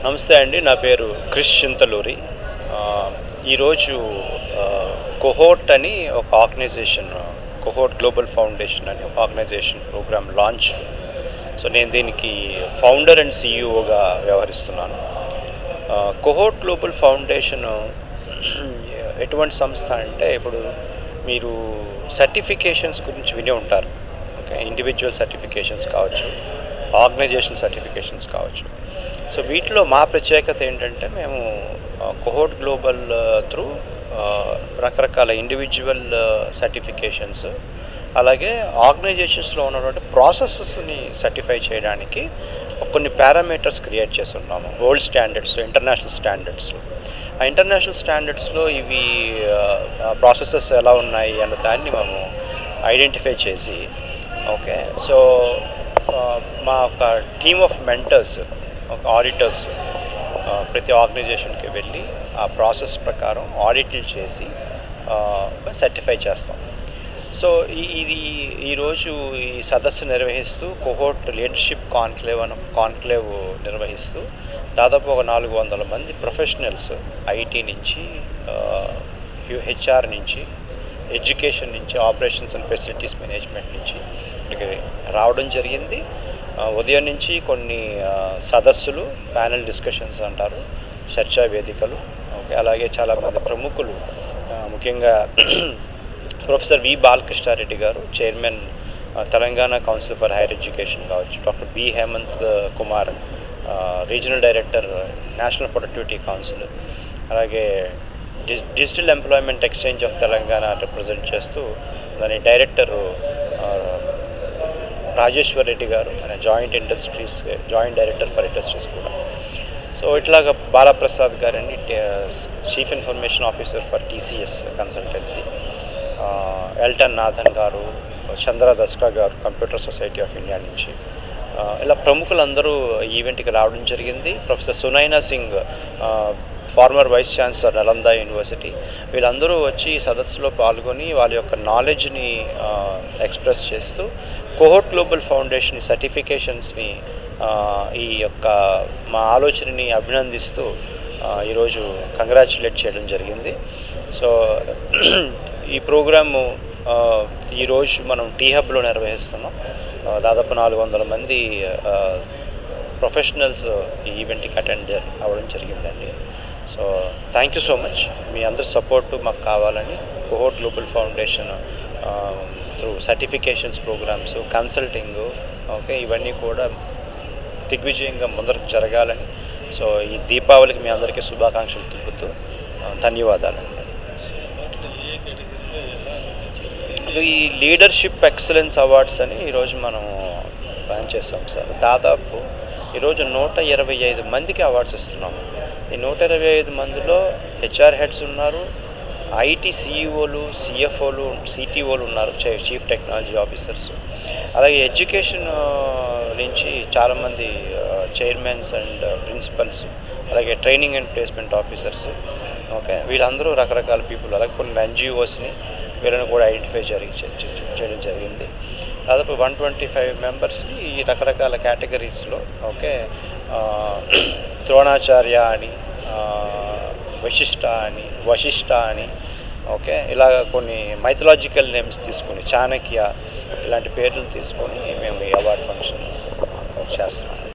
నమస్తే అండి. నా పేరు క్రిష్ చింతలూరి. ఈరోజు కోహోర్ట్ అని ఒక ఆర్గనైజేషన్, కోహోర్ట్ గ్లోబల్ ఫౌండేషన్ అని ఒక ఆర్గనైజేషన్ ప్రోగ్రామ్ లాంచ్. సో నేను దీనికి ఫౌండర్ అండ్ సిఇఓగా వ్యవహరిస్తున్నాను. కోహోర్ట్ గ్లోబల్ ఫౌండేషన్ ఎటువంటి సంస్థ అంటే, ఇప్పుడు మీరు సర్టిఫికేషన్స్ గురించి విని ఉంటారు. ఓకే, ఇండివిజువల్ సర్టిఫికేషన్స్ కావచ్చు, ఆర్గనైజేషన్ సర్టిఫికేషన్స్ కావచ్చు. సో వీటిలో మా ప్రత్యేకత ఏంటంటే, మేము కోహోర్ట్ గ్లోబల్ త్రూ రకరకాల ఇండివిజువల్ సర్టిఫికేషన్స్, అలాగే ఆర్గనైజేషన్స్లో ఉన్నటువంటి ప్రాసెసెస్ని సర్టిఫై చేయడానికి కొన్ని పారామీటర్స్ క్రియేట్ చేసి ఉన్నాము. World standards, international standards. ఆ ఇంటర్నేషనల్ స్టాండర్డ్స్లో ఇవి ప్రాసెసెస్ ఎలా ఉన్నాయి అన్న దాన్ని మేము ఐడెంటిఫై చేసి, ఓకే, సో మా ఒక టీమ్ ఆఫ్ మెంటర్స్, ఒక ఆడిటర్స్ ప్రతి ఆర్గనైజేషన్కి వెళ్ళి ఆ ప్రాసెస్ ప్రకారం ఆడిట్లు చేసి సర్టిఫై చేస్తాం. సో ఇది ఈరోజు ఈ సదస్సు నిర్వహిస్తూ కోహోర్ట్ లీడర్షిప్ కాన్క్లేవ్ నిర్వహిస్తూ దాదాపు ఒక 400 మంది ప్రొఫెషనల్స్, ఐటీ నుంచి, హెచ్ఆర్ నుంచి, ఎడ్యుకేషన్ నుంచి, ఆపరేషన్స్ అండ్ ఫెసిలిటీస్ మేనేజ్మెంట్ నుంచి ఇక్కడికి రావడం జరిగింది. ఉదయం నుంచి కొన్ని సదస్సులు, ప్యానెల్ డిస్కషన్స్ అంటారు, చర్చా వేదికలు, ఓకే, అలాగే చాలామంది ప్రముఖులు, ముఖ్యంగా ప్రొఫెసర్ వి బాలకృష్ణారెడ్డి గారు, chairman Telangana council for higher education కావచ్చు, doctor B Hemanth Kumar, regional director, national productivity council, అలాగే digital employment exchange of Telangana represent చేస్తూ దాని డైరెక్టరు రాజేశ్వర్ రెడ్డి గారు, ఆయన జాయింట్ డైరెక్టర్ ఫర్ ఇండస్ట్రీస్ కూడా. సో ఇట్లాగా బాలప్రసాద్ గారని chief information officer for TCS consultancy, Elton Nathan గారు, చంద్ర దస్కా గారు, కంప్యూటర్ సొసైటీ ఆఫ్ ఇండియా నుంచి, ఇలా ప్రముఖులందరూ ఈవెంట్కి రావడం జరిగింది. Professor Sunaina Singh, former vice chancellor Nalanda university, వీళ్ళందరూ వచ్చి ఈ సదస్సులో పాల్గొని వాళ్ళ యొక్క నాలెడ్జ్ని ఎక్స్ప్రెస్ చేస్తూ కోహోర్ట్ గ్లోబల్ ఫౌండేషన్ సర్టిఫికేషన్స్ని, ఈ యొక్క మా ఆలోచనని అభినందిస్తూ ఈరోజు కంగ్రాచ్యులేట్ చేయడం జరిగింది. సో ఈ ప్రోగ్రాము ఈరోజు మనం టీ హబ్లో నిర్వహిస్తున్నాం. దాదాపు 400 మంది ప్రొఫెషనల్స్ ఈ ఈవెంట్కి అటెండ్ అవ్వడం జరిగిందండి. So thank you so much. మీ అందరి సపోర్టు మాకు కావాలని Cohort Global Foundation through certifications programmes, consulting, okay, ఇవన్నీ కూడా దిగ్విజయంగా ముందరకు జరగాలని, సో ఈ దీపావళికి మీ అందరికీ శుభాకాంక్షలు తెలుపుతూ ధన్యవాదాలండి. ఈ లీడర్షిప్ ఎక్సలెన్స్ అవార్డ్స్ అని ఈరోజు మనం ప్లాన్ చేస్తాం సార్. దాదాపు ఈరోజు 125 మందికి అవార్డ్స్ ఇస్తున్నాము. ఈ 125 మందిలో హెచ్ఆర్ హెడ్స్ ఉన్నారు, ఐటీ సిఇఓలు, సిఎఫ్ఓలు, సిటిఓలు ఉన్నారు, చీఫ్ టెక్నాలజీ ఆఫీసర్స్, అలాగే ఎడ్యుకేషన్ నుంచి చాలామంది చైర్మన్స్ అండ్ ప్రిన్సిపల్స్, అలాగే training and placement officers, okay, వీళ్ళందరూ రకరకాల పీపుల్, అలాగే కొన్ని ఎన్జిఓస్ని, వీళ్ళని కూడా ఐడెంటిఫై చేయడం జరిగింది. దాదాపు 125 మెంబర్స్ని ఈ రకరకాల కేటగిరీస్లో, ఓకే, ద్రోణాచార్య అని, వశిష్ఠ అని, ఓకే, ఇలాగ కొన్ని మైథలాజికల్ నేమ్స్ తీసుకొని, చాణక్య, ఇలాంటి పేర్లు తీసుకొని మేము ఈ అవార్డ్ ఫంక్షన్ చేస్తున్నాం.